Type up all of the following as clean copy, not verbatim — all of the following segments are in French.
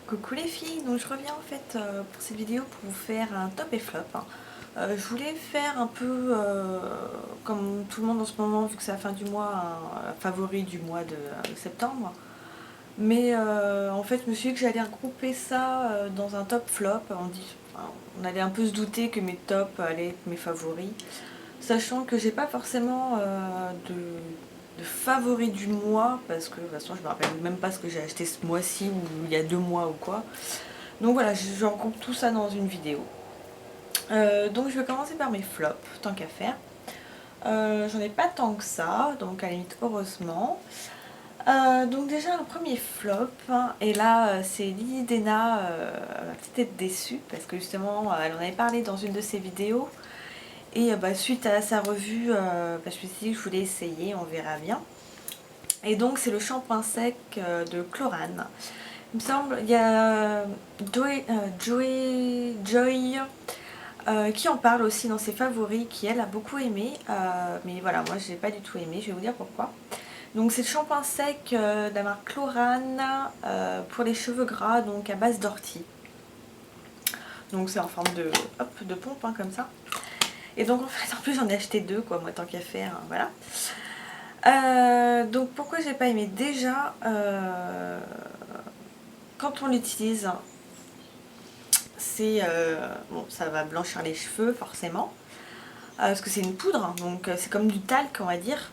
Coucou les filles, donc je reviens en fait pour cette vidéo pour vous faire un top et flop. Je voulais faire un peu comme tout le monde en ce moment, vu que c'est la fin du mois, un favori du mois de septembre. Mais en fait je me suis dit que j'allais regrouper ça dans un top flop. On allait un peu se douter que mes tops allaient être mes favoris. Sachant que j'ai pas forcément de favoris du mois, parce que de toute façon je me rappelle même pas ce que j'ai acheté ce mois-ci ou il y a 2 mois ou quoi. Donc voilà, je regroupe tout ça dans une vidéo. Donc je vais commencer par mes flops, tant qu'à faire. J'en ai pas tant que ça, donc à la limite heureusement. Donc déjà un premier flop, hein, et là c'est Lily Dena, elle va peut-être être déçue, parce que justement elle en avait parlé dans une de ses vidéos. Et suite à sa revue, je me suis dit que je voulais essayer, on verra bien. Et donc c'est le shampoing sec de Chlorane. Il me semble, il y a Joy qui en parle aussi dans ses favoris, qui elle a beaucoup aimé. Mais voilà, moi j'ai pas du tout aimé, je vais vous dire pourquoi. Donc c'est le shampoing sec de la marque Chlorane pour les cheveux gras, donc à base d'ortie. Donc c'est en forme de pompe, hein, comme ça. Et donc en fait, en plus j'en ai acheté deux, quoi, moi tant qu'à faire, hein, voilà. Donc pourquoi j'ai pas aimé? Déjà, quand on l'utilise, c'est bon, ça va blanchir les cheveux forcément, parce que c'est une poudre, donc c'est comme du talc, on va dire.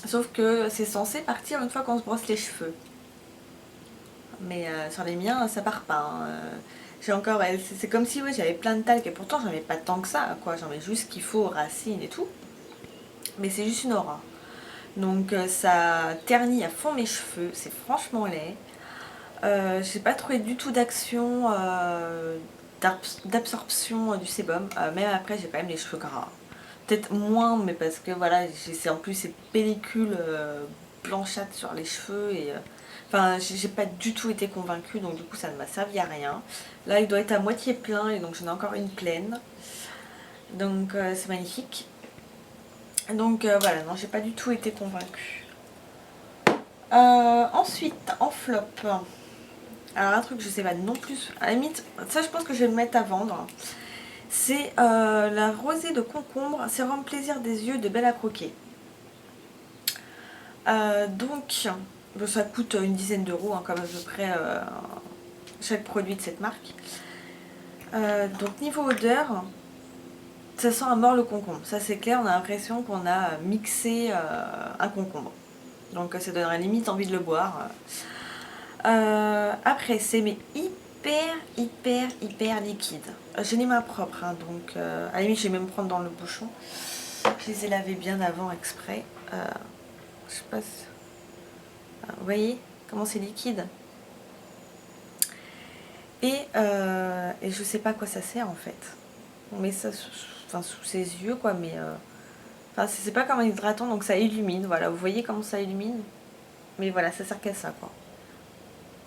Sauf que c'est censé partir une fois qu'on se brosse les cheveux. Mais sur les miens, ça part pas, hein. J'ai encore, c'est comme si ouais, j'avais plein de talc, et pourtant j'en mets pas tant que ça, quoi. J'en mets juste ce qu'il faut aux racines et tout. Mais c'est juste une aura. Donc ça ternit à fond mes cheveux, c'est franchement laid. J'ai pas trouvé du tout d'action d'absorption du sébum. Même après, j'ai quand même les cheveux gras. Peut-être moins, mais parce que voilà, j'ai en plus ces pellicules blanchâtres sur les cheveux. Et enfin, j'ai pas du tout été convaincue, donc du coup, ça ne m'a servi à rien. Là, il doit être à moitié plein, et donc j'en ai encore une pleine. Donc c'est magnifique. Donc voilà, non, j'ai pas du tout été convaincue. Ensuite, en flop. Alors un truc, je sais pas non plus, à la limite, ça je pense que je vais le mettre à vendre. C'est la rosée de concombre, sérum plaisir des yeux de Belle à Croquer. Donc, bon, ça coûte une dizaine d'euros, hein, comme à peu près chaque produit de cette marque. Donc niveau odeur, ça sent à mort le concombre. Ça c'est clair, on a l'impression qu'on a mixé un concombre. Donc ça donnerait limite envie de le boire. Après, c'est mais hyper liquide. J'ai les mains propres, hein, donc à la limite, je vais même prendre dans le bouchon. Je les ai lavés bien avant exprès. Je sais pas si... Vous voyez comment c'est liquide? Et je sais pas à quoi ça sert en fait. On met ça sous ses yeux, quoi, mais enfin, c'est pas comme un hydratant, donc ça illumine. Voilà, vous voyez comment ça illumine? Mais voilà, ça sert qu'à ça, quoi.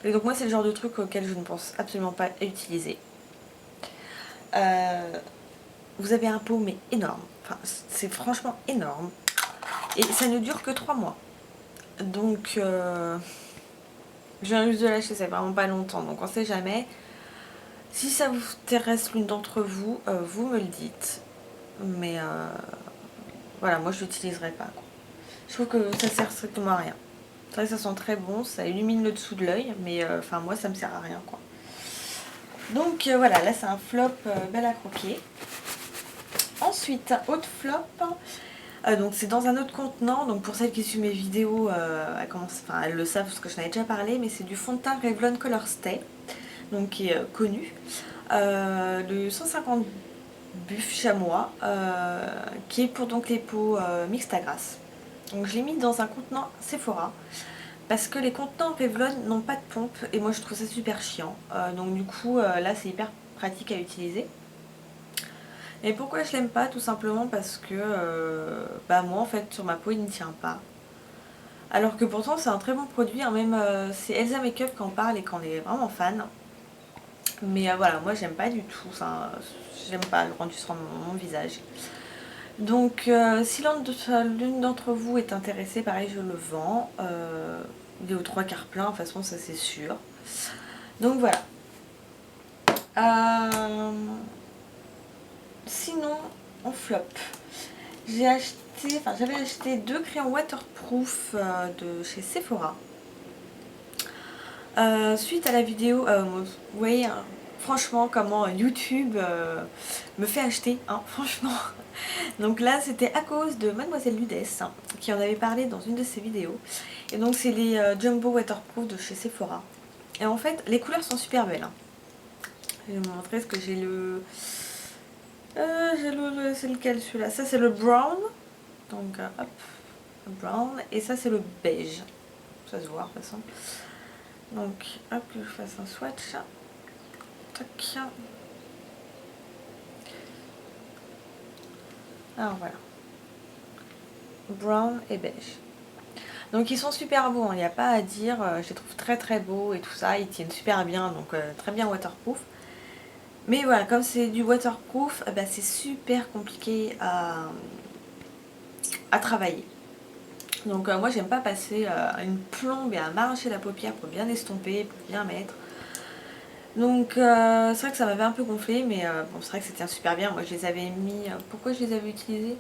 Et donc moi, c'est le genre de truc auquel je ne pense absolument pas utiliser. Vous avez un pot mais énorme, enfin c'est franchement énorme, et ça ne dure que 3 mois. Donc je viens juste de l'acheter, c'est vraiment pas longtemps, donc on sait jamais. Si ça vous intéresse l'une d'entre vous, vous me le dites. Mais voilà, moi je l'utiliserai pas, quoi. Je trouve que ça sert strictement à rien. C'est vrai que ça sent très bon, ça illumine le dessous de l'œil, mais enfin moi ça me sert à rien, quoi. Donc voilà, là c'est un flop Belle à Croquer. Ensuite, autre flop, donc c'est dans un autre contenant, donc pour celles qui suivent mes vidéos, elles le savent parce que je n'en avais déjà parlé, mais c'est du fond de teint Revlon Color Stay, donc qui est connu. Le 150 buff chamois, qui est pour donc les peaux mixtes à grasse. Donc je l'ai mis dans un contenant Sephora, parce que les contenants Revlon n'ont pas de pompe, et moi je trouve ça super chiant. Donc du coup, là c'est hyper pratique à utiliser. Et pourquoi je l'aime pas? Tout simplement parce que moi en fait sur ma peau il ne tient pas. Alors que pourtant c'est un très bon produit, hein, même c'est Elsa Makeup qui en parle et qu'on est vraiment fan. Mais voilà, moi j'aime pas du tout, j'aime pas le rendu sur mon visage. Donc si l'une d'entre vous est intéressée, pareil je le vends. Il est aux 3/4 plein, de toute façon ça c'est sûr. Donc voilà. Sinon, en flop, j'avais acheté 2 crayons waterproof de chez Sephora. Suite à la vidéo, vous voyez franchement comment YouTube me fait acheter, hein, franchement. Donc là c'était à cause de Mademoiselle Ludès qui en avait parlé dans une de ses vidéos. Et donc c'est les Jumbo Waterproof de chez Sephora. Et en fait les couleurs sont super belles, hein. Je vais vous montrer ce que j'ai le... c'est lequel celui-là? Ça c'est le brown. Donc hop, le brown. Et ça c'est le beige. Ça se voit de toute façon. Donc hop, que je fasse un swatch. Tac. Alors voilà. Brown et beige. Donc ils sont super beaux, il n'y a pas à dire, je les trouve très très beaux et tout ça, ils tiennent super bien, donc très bien waterproof. Mais voilà, comme c'est du waterproof, bah, c'est super compliqué à travailler. Donc moi j'aime pas passer une plombe et à m'arracher la paupière pour bien estomper, pour bien mettre. Donc c'est vrai que ça m'avait un peu gonflé, mais bon c'est vrai que c'était super bien. Moi je les avais mis, pourquoi je les avais utilisés?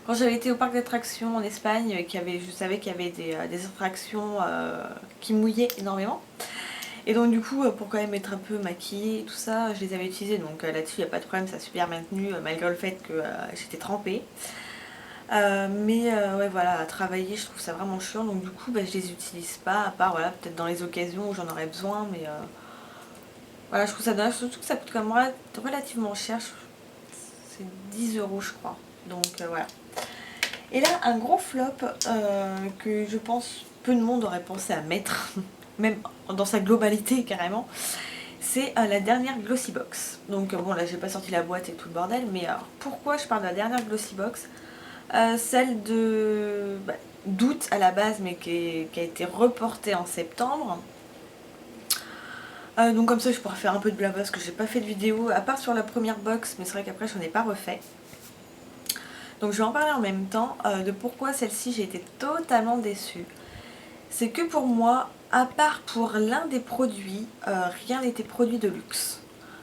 Quand j'avais été au parc d'attractions en Espagne, je savais qu'il y avait des attractions qui mouillaient énormément. Et donc du coup, pour quand même être un peu maquillée et tout ça, je les avais utilisés. Donc là-dessus, il n'y a pas de problème, ça a super bien tenu, malgré le fait que j'étais trempée. Ouais, voilà, à travailler, je trouve ça vraiment chiant. Donc du coup, bah, je les utilise pas, à part voilà, peut-être dans les occasions où j'en aurais besoin. Mais voilà, je trouve ça dommage, surtout que ça coûte quand même relativement cher. C'est 10 € je crois. Donc voilà. Et là, un gros flop que je pense peu de monde aurait pensé à mettre, même dans sa globalité carrément, c'est la dernière Glossybox. Donc bon, là j'ai pas sorti la boîte et tout le bordel, mais alors pourquoi je parle de la dernière Glossybox? Celle d'août à la base, mais qui a été reportée en septembre. Donc comme ça je pourrais faire un peu de blabla parce que j'ai pas fait de vidéo, à part sur la première box, mais c'est vrai qu'après j'en ai pas refait. Donc je vais en parler en même temps de pourquoi celle-ci j'ai été totalement déçue. C'est que pour moi, à part pour l'un des produits, rien n'était produit de luxe.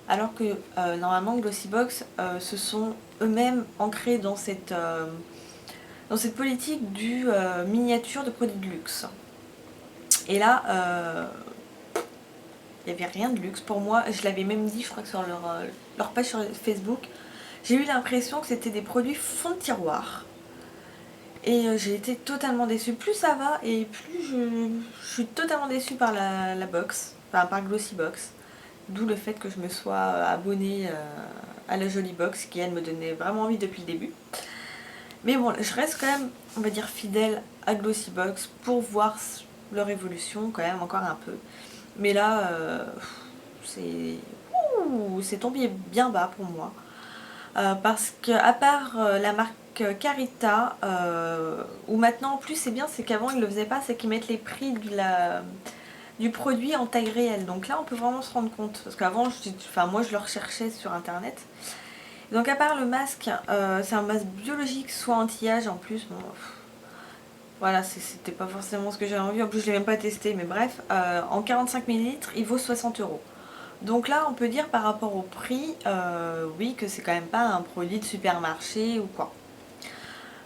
Alors que normalement Glossybox se sont eux-mêmes ancrés dans cette politique du miniature de produits de luxe. Et là, il n'y avait rien de luxe pour moi. Je l'avais même dit, je crois que sur leur page sur Facebook, j'ai eu l'impression que c'était des produits fond de tiroir. Et j'ai été totalement déçue. Plus ça va et plus je suis totalement déçue par la box, enfin par Glossybox. D'où le fait que je me sois abonnée à la jolie box qui elle me donnait vraiment envie depuis le début. Mais bon, je reste quand même, on va dire, fidèle à Glossybox pour voir leur évolution quand même encore un peu. Mais là, c'est tombé bien bas pour moi. Parce que à part la marque Carita, où maintenant en plus c'est bien, c'est qu'avant ils le faisaient pas, c'est qu'ils mettent les prix du produit en taille réelle. Donc là on peut vraiment se rendre compte. Parce qu'avant, moi je le recherchais sur internet. Donc à part le masque, c'est un masque biologique soit anti-âge en plus. Bon, voilà, c'était pas forcément ce que j'avais envie. En plus je l'ai même pas testé, mais bref. En 45 ml, il vaut 60 €. Donc là, on peut dire par rapport au prix, oui, que c'est quand même pas un produit de supermarché ou quoi.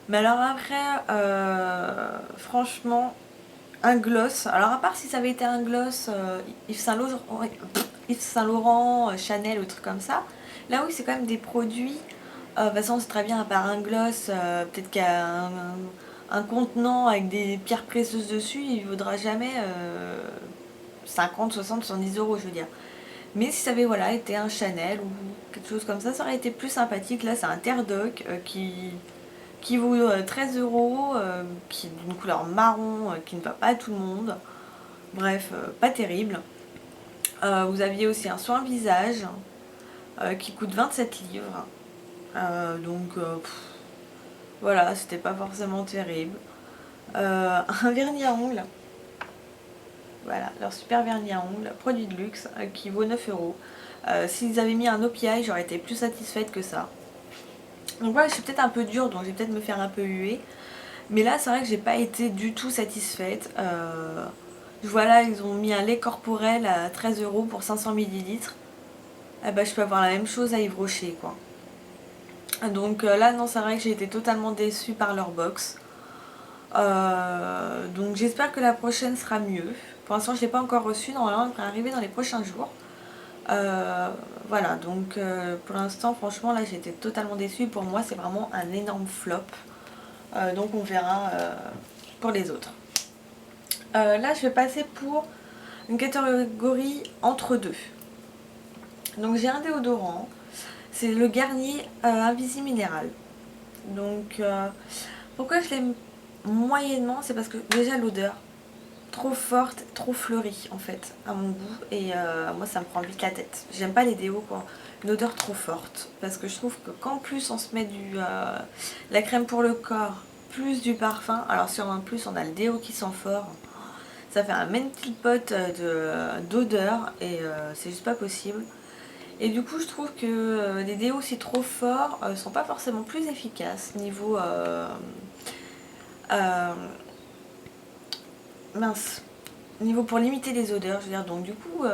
Mais alors après, franchement, un gloss. Alors à part si ça avait été un gloss Yves Saint Laurent, Chanel ou trucs comme ça, là oui, c'est quand même des produits. De toute façon, c'est très bien, à part un gloss, peut-être qu'il y a un contenant avec des pierres précieuses dessus, il ne vaudra jamais 50, 60, 70 €, je veux dire. Mais si ça avait voilà, été un Chanel ou quelque chose comme ça aurait été plus sympathique. Là, c'est un Terre Doc qui vaut 13 €, qui est d'une couleur marron, qui ne va pas à tout le monde. Bref, pas terrible. Vous aviez aussi un soin visage qui coûte 27 livres. Voilà, c'était pas forcément terrible. Un vernis à ongles. Voilà, leur super vernis à ongles, produit de luxe, qui vaut 9 €. S'ils avaient mis un OPI, j'aurais été plus satisfaite que ça. Donc voilà, je suis peut-être un peu dure, donc je vais peut-être me faire un peu huer. Mais là, c'est vrai que j'ai pas été du tout satisfaite. Je vois là, ils ont mis un lait corporel à 13 € pour 500 millilitres. Eh ben, je peux avoir la même chose à Yves Rocher, quoi. Donc là, non, c'est vrai que j'ai été totalement déçue par leur box. Donc j'espère que la prochaine sera mieux. Pour l'instant, je ne l'ai pas encore reçue. Normalement, elle devrait arriver dans les prochains jours. Voilà, donc pour l'instant, franchement, là, j'ai été totalement déçue. Pour moi, c'est vraiment un énorme flop. Donc on verra pour les autres. Là, je vais passer pour une catégorie entre deux. Donc j'ai un déodorant. C'est le Garnier Invisi Minéral. Donc pourquoi je l'aime moyennement, c'est parce que déjà l'odeur trop forte, trop fleurie en fait à mon goût et moi ça me prend vite la tête. J'aime pas les déos quoi, une odeur trop forte parce que je trouve que qu'en plus on se met la crème pour le corps plus du parfum, alors si en plus on a le déo qui sent fort, ça fait un melting pot d'odeur et c'est juste pas possible. Et du coup je trouve que les déos aussi trop forts sont pas forcément plus efficaces niveau euh, mince, niveau pour limiter les odeurs, je veux dire, donc du coup,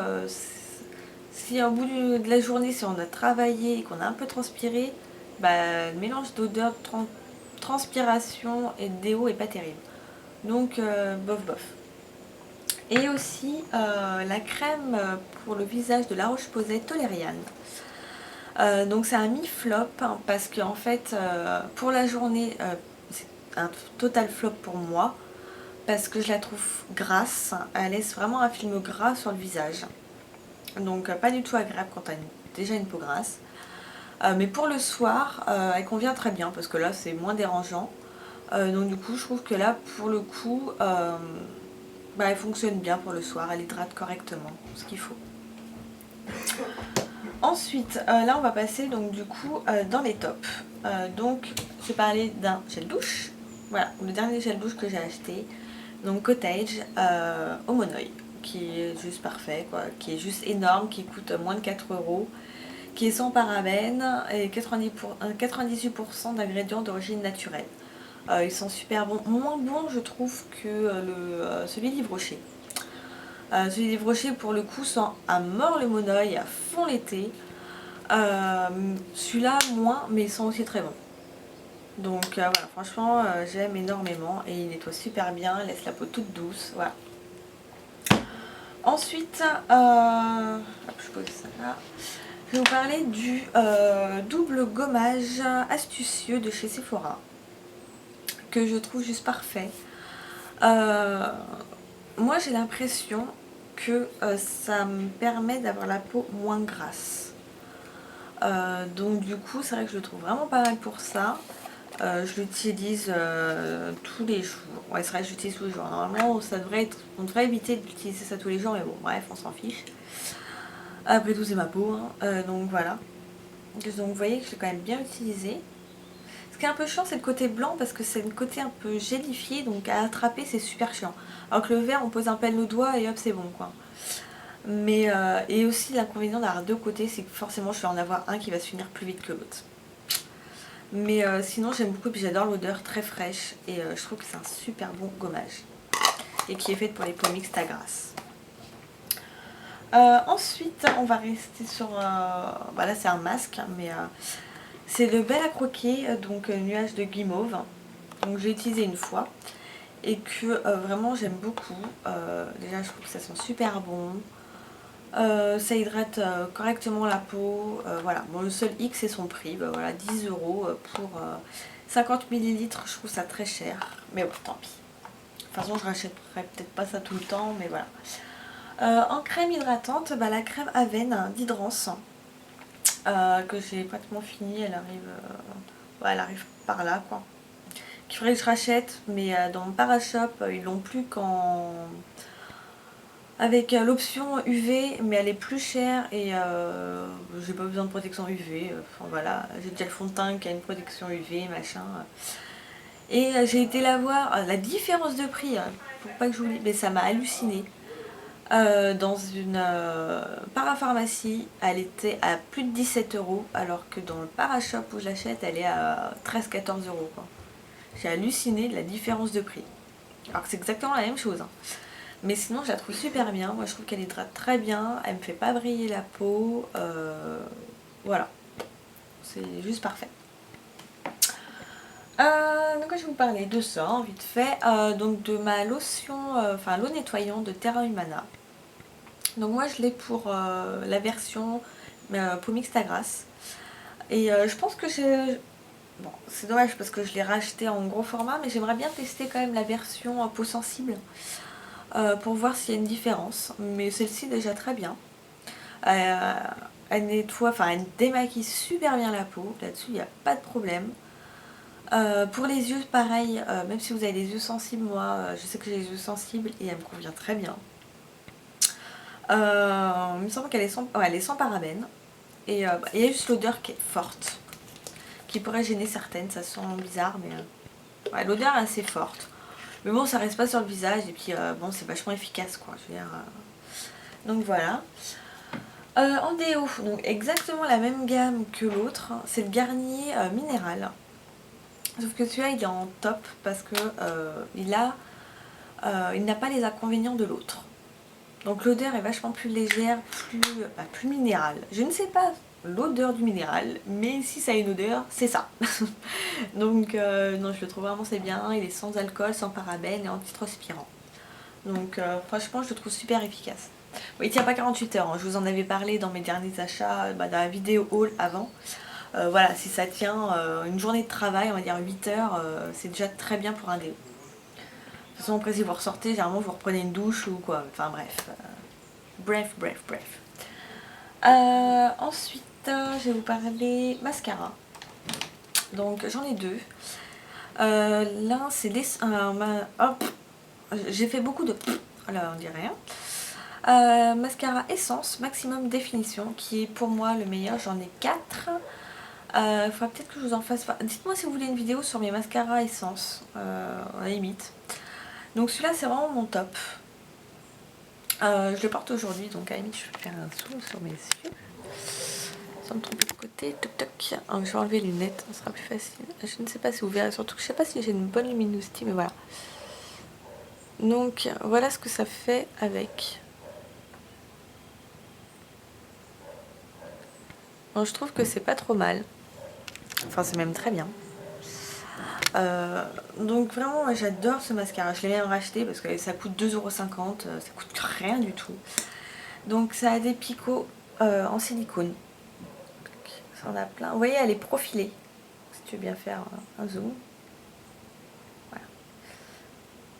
si au bout de la journée, si on a travaillé et qu'on a un peu transpiré, bah, le mélange d'odeur, de transpiration et de déo est pas terrible. Donc, bof bof. Et aussi la crème pour le visage de La Roche-Posay Tolériane. Donc c'est un mi-flop hein, parce que en fait pour la journée c'est un total flop pour moi parce que je la trouve grasse, elle laisse vraiment un film gras sur le visage. Donc pas du tout agréable quand tu as déjà une peau grasse. Mais pour le soir, elle convient très bien parce que là c'est moins dérangeant. Donc du coup je trouve que là pour le coup, bah, elle fonctionne bien pour le soir, elle hydrate correctement, ce qu'il faut. Ensuite, là on va passer donc du coup dans les tops. Donc je vais parler d'un gel douche. Voilà, le dernier gel douche que j'ai acheté. Donc Cottage Homonoi, qui est juste parfait, quoi, qui est juste énorme, qui coûte moins de 4 € qui est sans parabènes et 98% d'ingrédients d'origine naturelle. Ils sont super bons, moins bons je trouve que celui d'Yves Rocher. Celui d'Yves Rocher pour le coup sent à mort le monoeil, à fond l'été. Celui-là moins, mais ils sont aussi très bons. Donc voilà, franchement j'aime énormément et il nettoie super bien, laisse la peau toute douce. Voilà. Ensuite, hop, je pose ça là. Je vais vous parler du double gommage astucieux de chez Sephora que je trouve juste parfait. Moi j'ai l'impression que ça me permet d'avoir la peau moins grasse. Donc du coup c'est vrai que je le trouve vraiment pas mal pour ça. Je l'utilise tous les jours. Ouais, c'est vrai que j'utilise tous les jours. Normalement on devrait éviter d'utiliser ça tous les jours, mais bon bref on s'en fiche. Après tout c'est ma peau hein. Donc voilà. Donc vous voyez que je l'ai quand même bien utilisé. Ce qui est un peu chiant c'est le côté blanc parce que c'est le côté un peu gélifié, donc à attraper c'est super chiant. Alors que le vert on pose un pelle nos doigts et hop c'est bon quoi. Mais et aussi l'inconvénient d'avoir deux côtés c'est que forcément je vais en avoir un qui va se finir plus vite que l'autre. Mais sinon j'aime beaucoup, puis j'adore l'odeur très fraîche et je trouve que c'est un super bon gommage. Et qui est fait pour les peaux mixtes à grasse. Ensuite on va rester sur... bah là c'est un masque, mais c'est le Belle à croquer, donc nuage de guimauve. Donc j'ai utilisé une fois. Et que vraiment j'aime beaucoup. Déjà je trouve que ça sent super bon. Ça hydrate correctement la peau. Voilà. Bon, le seul X c'est son prix. Bah, voilà, 10 € pour 50 millilitres. Je trouve ça très cher. Mais bon, tant pis. De toute façon, je rachèterai peut-être pas ça tout le temps. Mais voilà. En crème hydratante, bah, la crème Aven d'Hydrance. Que j'ai pratiquement fini. Elle arrive, ouais, elle arrive par là quoi. Qu'il faudrait que je rachète. Mais dans mon Parashop, ils l'ont plus qu'en... avec l'option UV, mais elle est plus chère et j'ai pas besoin de protection UV. Enfin voilà, j'ai déjà le fond de teint qui a une protection UV, machin. Et j'ai été la voir, la différence de prix, pour pas que j'oublie, mais ça m'a halluciné. Dans une parapharmacie, elle était à plus de 17 €, alors que dans le Parashop où je l'achète, elle est à 13-14 € quoi. J'ai halluciné de la différence de prix. Alors que c'est exactement la même chose. Hein. Mais sinon je la trouve super bien, moi je trouve qu'elle hydrate très bien, elle me fait pas briller la peau, voilà, c'est juste parfait. Donc je vais vous parler de ça, hein, vite fait, donc de ma lotion, enfin l'eau nettoyante de Terra Humana. Donc moi je l'ai pour la version peau mixte à grasse. Et je pense que j'ai... Bon, c'est dommage parce que je l'ai racheté en gros format, mais j'aimerais bien tester quand même la version peau sensible pour voir s'il y a une différence. Mais celle-ci déjà très bien. Elle nettoie, enfin elle démaquille super bien la peau, là-dessus il n'y a pas de problème. Pour les yeux, pareil, même si vous avez les yeux sensibles, moi je sais que j'ai les yeux sensibles et elle me convient très bien. Il me semble qu'elle est sans, ouais, elle est sans parabènes. Et il y a juste l'odeur qui est forte, qui pourrait gêner certaines, ça sent bizarre, mais ouais, l'odeur est assez forte. Mais bon, ça reste pas sur le visage, et puis bon, c'est vachement efficace, quoi. Je veux dire, donc voilà. En déo, donc exactement la même gamme que l'autre, c'est le Garnier Minéral. Sauf que celui-là, il est en top parce que il n'a pas les inconvénients de l'autre. Donc l'odeur est vachement plus légère, plus minérale. Je ne sais pas l'odeur du minéral, mais si ça a une odeur, c'est ça. Donc non, je le trouve vraiment c'est bien, il est sans alcool, sans parabènes et antitranspirant. Donc franchement je le trouve super efficace. Bon, il tient pas 48 heures, hein. Je vous en avais parlé dans mes derniers achats, dans la vidéo haul avant. Voilà, si ça tient une journée de travail, on va dire 8 heures, c'est déjà très bien pour un déo. De toute façon après si vous ressortez, généralement vous reprenez une douche ou quoi, enfin bref. Bref. Ensuite, je vais vous parler mascara. Donc j'en ai deux. L'un c'est hop, j'ai fait beaucoup de alors on dirait rien. Mascara Essence Maximum Définition qui est pour moi le meilleur, j'en ai 4. Il faudra peut-être que je vous en fasse. Dites-moi si vous voulez une vidéo sur mes mascaras Essence, à la limite. Donc celui-là c'est vraiment mon top. Je le porte aujourd'hui, donc à la limite je vais faire un zoom sur mes yeux. Sans me tromper de côté, toc toc. Je vais enlever les lunettes, ça sera plus facile. Je ne sais pas si vous verrez, surtout que je ne sais pas si j'ai une bonne luminosité, mais voilà. Donc voilà ce que ça fait avec. Bon, je trouve que c'est pas trop mal. Enfin, c'est même très bien. Donc vraiment, moi, j'adore ce mascara. Je l'ai même racheté parce que ça coûte 2,50 €. Ça coûte rien du tout. Donc ça a des picots en silicone. Ça en a plein. Vous voyez, elle est profilée. Si tu veux bien faire un zoom. Voilà.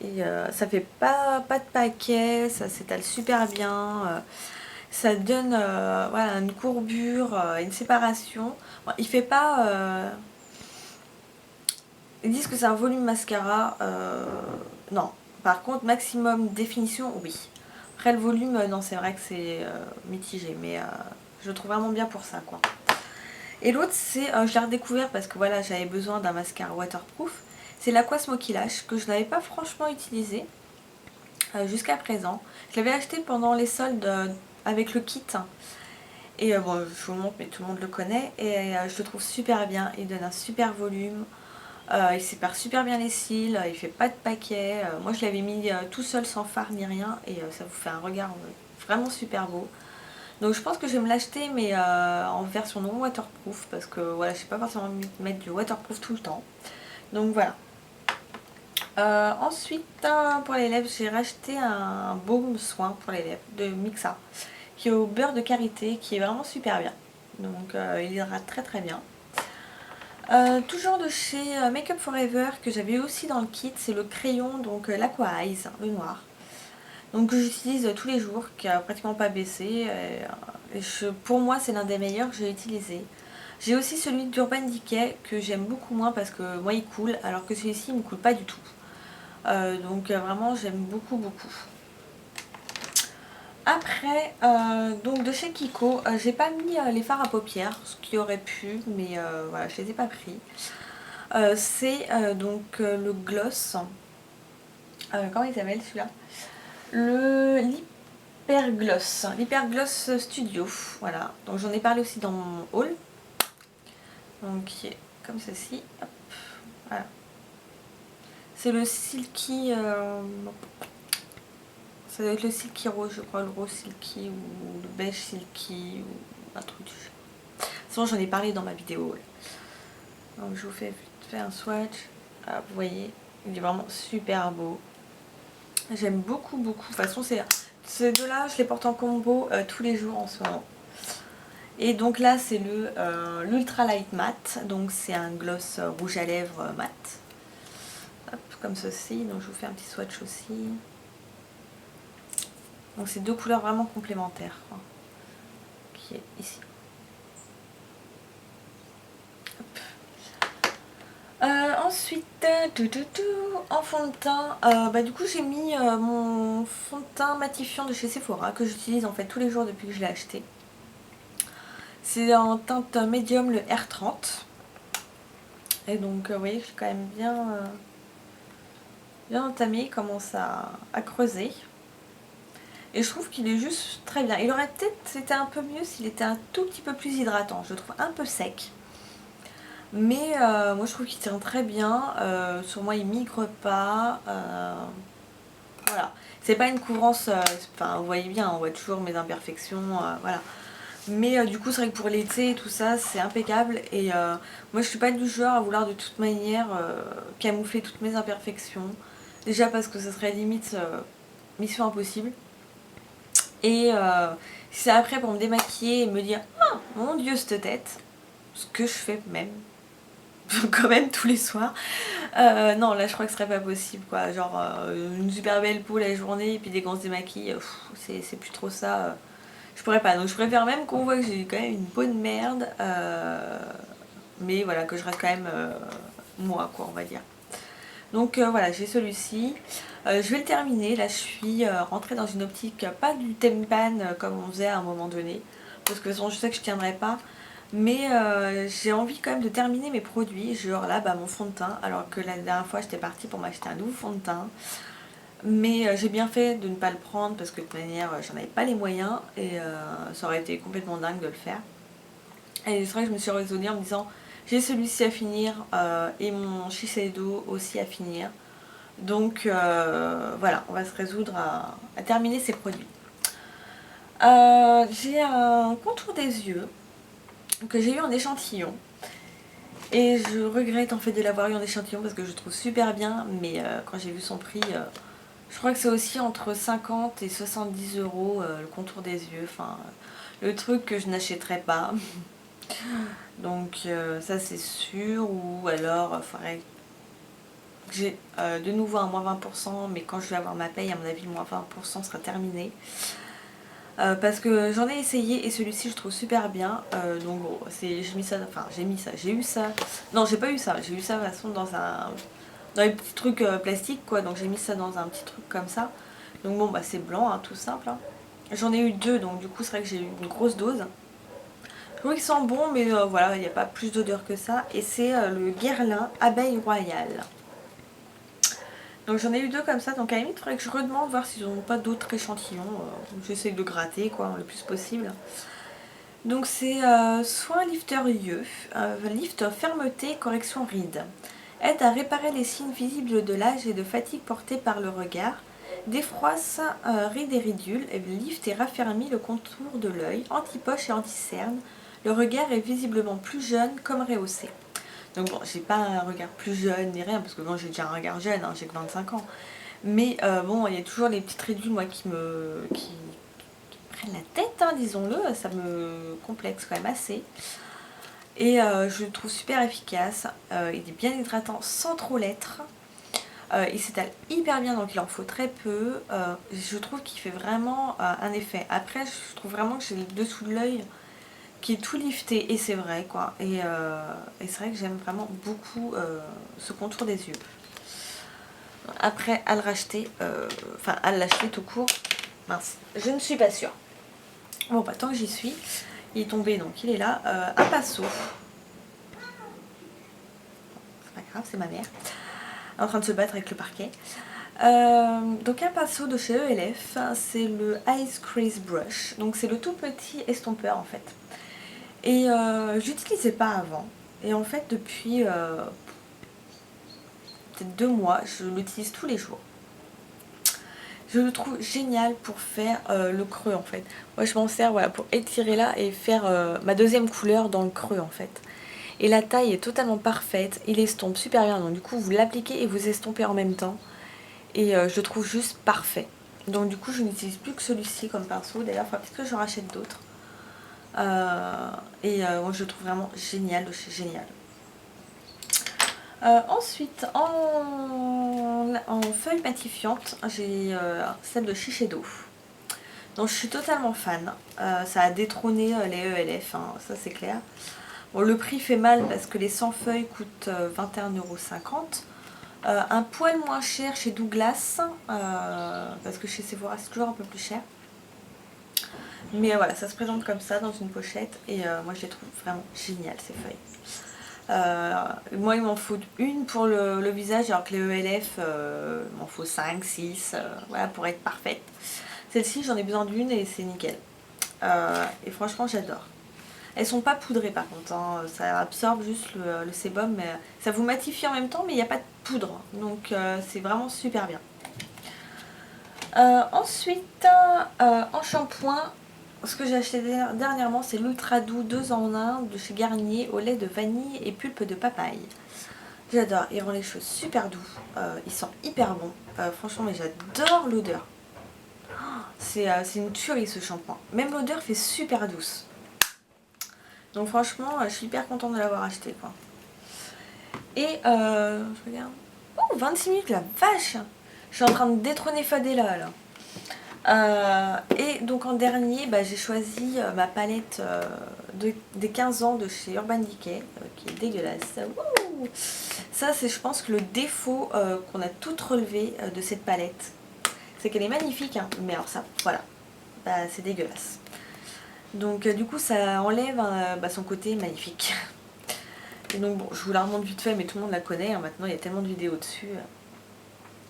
Et ça fait pas de paquet, ça s'étale super bien. Ça donne voilà, une courbure, une séparation. Bon, il fait pas... Ils disent que c'est un volume mascara. Non. Par contre, maximum définition, oui. Après le volume, non, c'est vrai que c'est mitigé. Mais je le trouve vraiment bien pour ça, quoi. Et l'autre, c'est, je l'ai redécouvert parce que voilà, j'avais besoin d'un mascara waterproof. C'est l'Aqua Smoky Lash que je n'avais pas franchement utilisé jusqu'à présent. Je l'avais acheté pendant les soldes avec le kit. Et bon, je vous le montre, mais tout le monde le connaît. Et je le trouve super bien. Il donne un super volume. Il sépare super bien les cils. Il fait pas de paquet. Moi, je l'avais mis tout seul sans fard ni rien. Et ça vous fait un regard vraiment super beau. Donc je pense que je vais me l'acheter, mais en version non waterproof. Parce que voilà, je sais pas forcément mettre du waterproof tout le temps. Donc voilà. Ensuite, pour les lèvres, j'ai racheté un baume soin pour les lèvres de Mixa, qui est au beurre de karité, qui est vraiment super bien. Donc il hydrate très très bien. Toujours de chez Make Up Forever, que j'avais aussi dans le kit, c'est le crayon, donc l'Aqua Eyes, le noir. Donc que j'utilise tous les jours, qui a pratiquement pas baissé. Pour moi, c'est l'un des meilleurs que j'ai utilisé. J'ai aussi celui d'Urban Decay, que j'aime beaucoup moins parce que moi il coule, alors que celui-ci il ne coule pas du tout. Donc vraiment j'aime beaucoup. Après, donc de chez Kiko, j'ai pas mis les fards à paupières, ce qui aurait pu, mais voilà, je les ai pas pris. C'est donc le gloss, comment il s'appelle celui-là? L'Hypergloss Studio, voilà. Donc j'en ai parlé aussi dans mon haul, donc qui est comme ceci, hop, voilà. C'est le Ça doit être le silky rose, je crois, le rose silky ou le beige silky ou un truc du genre. Sinon j'en ai parlé dans ma vidéo. Donc je vous fais vite fait un swatch. Ah, vous voyez, il est vraiment super beau. J'aime beaucoup. De toute façon, ces deux-là, je les porte en combo tous les jours en ce moment. Et donc là, c'est l'Ultra Light Matte. Donc c'est un gloss rouge à lèvres mat. Hop, comme ceci. Donc je vous fais un petit swatch aussi. Donc c'est deux couleurs vraiment complémentaires. Qui est ici. Ensuite, en fond de teint, du coup j'ai mis mon fond de teint matifiant de chez Sephora que j'utilise en fait tous les jours depuis que je l'ai acheté. C'est en teinte médium, le R30. Et donc vous voyez que j'ai quand même bien entamé, il commence à creuser. Et je trouve qu'il est juste très bien. Il aurait peut-être été un peu mieux s'il était un tout petit peu plus hydratant. Je le trouve un peu sec. Mais moi je trouve qu'il tient très bien, sur moi il migre pas, voilà. C'est pas une couvrance, enfin vous voyez bien, on voit toujours mes imperfections, voilà. Mais du coup c'est vrai que pour l'été et tout ça c'est impeccable et moi je suis pas du genre à vouloir de toute manière camoufler toutes mes imperfections. Déjà parce que ce serait limite mission impossible. Et si c'est après pour me démaquiller et me dire ah mon dieu cette tête, ce que je fais même quand même tous les soirs. Non, là je crois que ce serait pas possible quoi. Genre une super belle peau la journée et puis des grosses démaquilles, c'est plus trop ça. Je pourrais pas. Donc je préfère même qu'on voit que j'ai quand même une peau de merde. Mais voilà, que je reste quand même moi quoi, on va dire. Donc voilà, j'ai celui-ci. Je vais le terminer. Là je suis rentrée dans une optique, pas du tempan comme on faisait à un moment donné. Parce que de toute façon je sais que je tiendrai pas. Mais j'ai envie quand même de terminer mes produits, genre là mon fond de teint, alors que la dernière fois j'étais partie pour m'acheter un nouveau fond de teint. Mais j'ai bien fait de ne pas le prendre parce que de toute manière j'en avais pas les moyens et ça aurait été complètement dingue de le faire. Et c'est vrai que je me suis raisonnée en me disant j'ai celui-ci à finir et mon Shiseido aussi à finir. Donc voilà, on va se résoudre à terminer ces produits. J'ai un contour des yeux que j'ai eu en échantillon et je regrette en fait de l'avoir eu en échantillon parce que je le trouve super bien, mais quand j'ai vu son prix, je crois que c'est aussi entre 50 et 70 euros le contour des yeux, enfin le truc que je n'achèterais pas. Donc ça c'est sûr, ou alors il faudrait que j'ai de nouveau un moins 20%, mais quand je vais avoir ma paye à mon avis le moins 20% sera terminé. Parce que j'en ai essayé et celui-ci je trouve super bien, donc bon, j'ai eu ça, non j'ai pas eu ça, j'ai eu ça de toute façon dans les petits trucs plastiques quoi, donc j'ai mis ça dans un petit truc comme ça, donc bon c'est blanc hein, tout simple, hein. J'en ai eu deux donc du coup c'est vrai que j'ai eu une grosse dose. Je trouve qu'ils sont bons mais voilà, il n'y a pas plus d'odeur que ça, et c'est le Guerlain Abeille Royale. Donc j'en ai eu deux comme ça, donc à la limite il faudrait que je redemande voir s'ils n'ont pas d'autres échantillons. J'essaie de gratter quoi le plus possible. Donc c'est soin lifter yeux, lift fermeté, correction rides. Aide à réparer les signes visibles de l'âge et de fatigue portés par le regard. Défroisse rides et ridules, lift et raffermit le contour de l'œil, anti-poche et anti-cerne. Le regard est visiblement plus jeune comme rehaussé. Donc bon, j'ai pas un regard plus jeune ni rien, parce que bon, j'ai déjà un regard jeune, hein, j'ai que 25 ans. Mais bon, il y a toujours les petites ridules, moi, qui prennent la tête, hein, disons-le, ça me complexe quand même assez. Et je le trouve super efficace, il est bien hydratant sans trop l'être. Il s'étale hyper bien, donc il en faut très peu. Je trouve qu'il fait vraiment un effet. Après, je trouve vraiment que j'ai le dessous de l'œil qui est tout lifté, et c'est vrai quoi, et c'est vrai que j'aime vraiment beaucoup ce contour des yeux. Après à le racheter, enfin à l'acheter tout court, mince, je ne suis pas sûre. Bon tant que j'y suis, il est tombé donc il est là, un Paso, c'est pas grave, c'est ma mère en train de se battre avec le parquet. Donc un Paso de chez ELF, c'est le Ice Crease Brush, donc c'est le tout petit estompeur en fait. Et j'utilisais pas avant. Et en fait, depuis peut-être 2 mois, je l'utilise tous les jours. Je le trouve génial pour faire le creux en fait. Moi je m'en sers voilà, pour étirer là et faire ma deuxième couleur dans le creux en fait. Et la taille est totalement parfaite, il estompe super bien, donc du coup vous l'appliquez et vous estompez en même temps. Et je le trouve juste parfait. Donc du coup je n'utilise plus que celui-ci comme pinceau, d'ailleurs il faudra peut-être que j'en rachète d'autres. Moi je le trouve vraiment génial de chez Génial. Ensuite en feuille matifiante j'ai celle de Shiseido. Donc je suis totalement fan. Ça a détrôné les ELF, hein, ça c'est clair. Bon, le prix fait mal parce que les 100 feuilles coûtent 21,50 €. Un poil moins cher chez Douglas, parce que chez Sephora c'est toujours un peu plus cher. Mais voilà, ça se présente comme ça dans une pochette et moi je les trouve vraiment géniales ces feuilles. Moi il m'en faut une pour le visage alors que les ELF il m'en faut 5, 6 voilà, pour être parfaite. Celle-ci j'en ai besoin d'une et c'est nickel. Et franchement j'adore. Elles sont pas poudrées par contre, hein. Ça absorbe juste le sébum, mais ça vous matifie en même temps, mais il n'y a pas de poudre, donc c'est vraiment super bien. Ensuite, en shampoing, ce que j'ai acheté dernièrement, c'est l'Ultra Doux 2 en 1 de chez Garnier au lait de vanille et pulpe de papaye. J'adore, il rend les cheveux super doux, il sent hyper bon, franchement, mais j'adore l'odeur. C'est une tuerie ce shampoing, même l'odeur fait super douce. Donc franchement, je suis hyper contente de l'avoir acheté quoi. Et je regarde. Oh, 26 minutes la vache. Je suis en train de détrôner Fadela là. Et donc en dernier, j'ai choisi ma palette des 15 ans de chez Urban Decay, qui est dégueulasse. Wouh, ça c'est je pense que le défaut qu'on a toutes relevé de cette palette. C'est qu'elle est magnifique, hein, mais alors ça, voilà, c'est dégueulasse. Donc du coup ça enlève son côté magnifique. Et donc bon, je vous la remonte vite fait, mais tout le monde la connaît, hein, maintenant il y a tellement de vidéos dessus.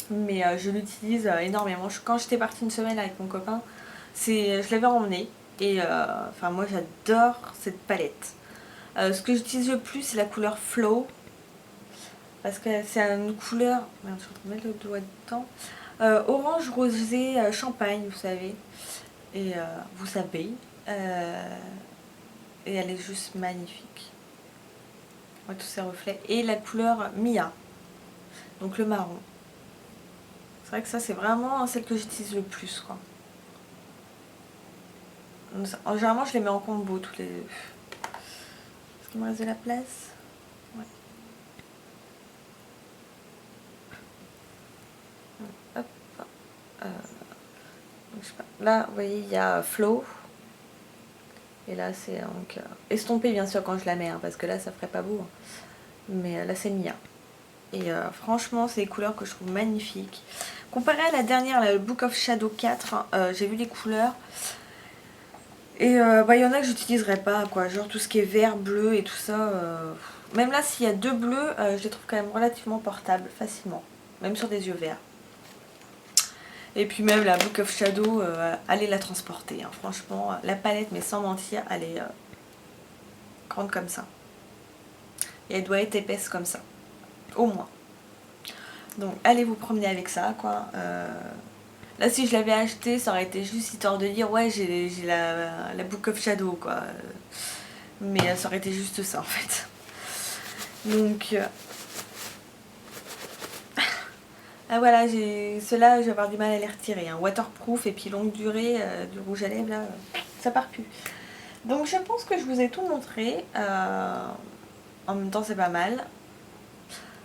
Mais je l'utilise énormément. Quand j'étais partie une semaine avec mon copain, je l'avais emmené. Et enfin moi j'adore cette palette. Ce que j'utilise le plus c'est la couleur Flow. Parce que c'est une couleur... Merde, je suis en train de mettre le doigt dedans. Orange rosé champagne, vous savez. Et vous savez. Et elle est juste magnifique. Ouais, tous ces reflets. Et la couleur Mia. Donc le marron. C'est vrai que ça c'est vraiment celle que j'utilise le plus quoi. Généralement je les mets en combo tous les deux. Est-ce qu'il me reste de la place? Ouais. Hop. Donc, je sais pas. Là vous voyez il y a Flow. Et là c'est donc estompé bien sûr quand je la mets hein, parce que là ça ferait pas beau. Hein. Mais là c'est Mia. Et franchement c'est des couleurs que je trouve magnifiques. Comparé à la dernière, le Book of Shadow 4, j'ai vu les couleurs. Et il y en a que j'utiliserai pas quoi, genre tout ce qui est vert, bleu et tout ça. Même là s'il y a deux bleus, je les trouve quand même relativement portables, facilement. Même sur des yeux verts. Et puis même la Book of Shadow, allez la transporter. Hein. Franchement, la palette, mais sans mentir, elle est grande comme ça. Et elle doit être épaisse comme ça. Au moins. Donc allez vous promener avec ça quoi. Là si je l'avais acheté ça aurait été juste histoire de dire ouais j'ai la Book of Shadow quoi. Mais ça aurait été juste ça en fait. Donc ah voilà, ceux-là je vais avoir du mal à les retirer. Hein. Waterproof et puis longue durée du rouge à lèvres là, ça part plus. Donc je pense que je vous ai tout montré. En même temps c'est pas mal.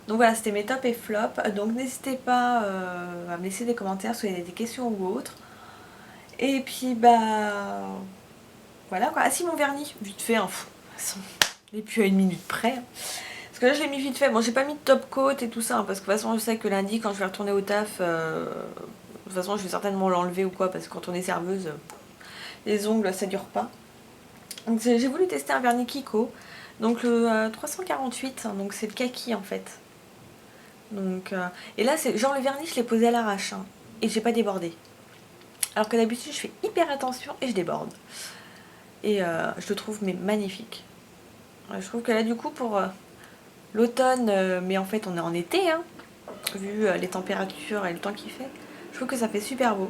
Donc voilà, c'était mes tops et flops. Donc n'hésitez pas à me laisser des commentaires si vous avez des questions ou autres. Et puis voilà quoi. Ah si mon vernis, vite fait, hein, il est plus à une minute près. Parce que là je l'ai mis vite fait. Bon j'ai pas mis de top coat et tout ça, hein, parce que de toute façon je sais que lundi quand je vais retourner au taf, de toute façon je vais certainement l'enlever ou quoi, parce que quand on est serveuse, les ongles ça dure pas. Donc j'ai voulu tester un vernis Kiko. Donc le 348, hein, donc c'est le kaki en fait. Donc, et là, genre le vernis, je l'ai posé à l'arrache hein, et j'ai pas débordé. Alors que d'habitude, je fais hyper attention et je déborde. Et je le trouve mais magnifique. Je trouve que là, du coup, pour l'automne, mais en fait, on est en été, hein, vu les températures et le temps qu'il fait, je trouve que ça fait super beau.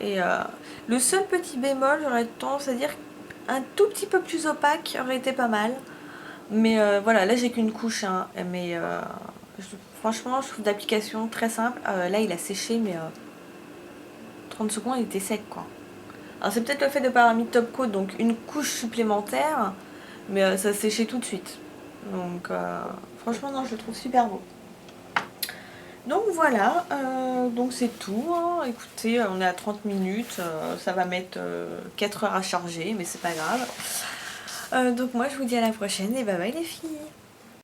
Et le seul petit bémol, j'aurais tendance à dire un tout petit peu plus opaque aurait été pas mal. Mais voilà, là j'ai qu'une couche, hein, mais franchement je trouve d'application très simple. Là il a séché, mais 30 secondes il était sec quoi. Alors c'est peut-être le fait de ne pas avoir mis de top coat, donc une couche supplémentaire, mais ça séchait tout de suite. Donc franchement non, je le trouve super beau. Donc voilà, donc c'est tout, hein. Écoutez, on est à 30 minutes, ça va mettre 4 heures à charger, mais c'est pas grave. Donc moi je vous dis à la prochaine et bye bye les filles.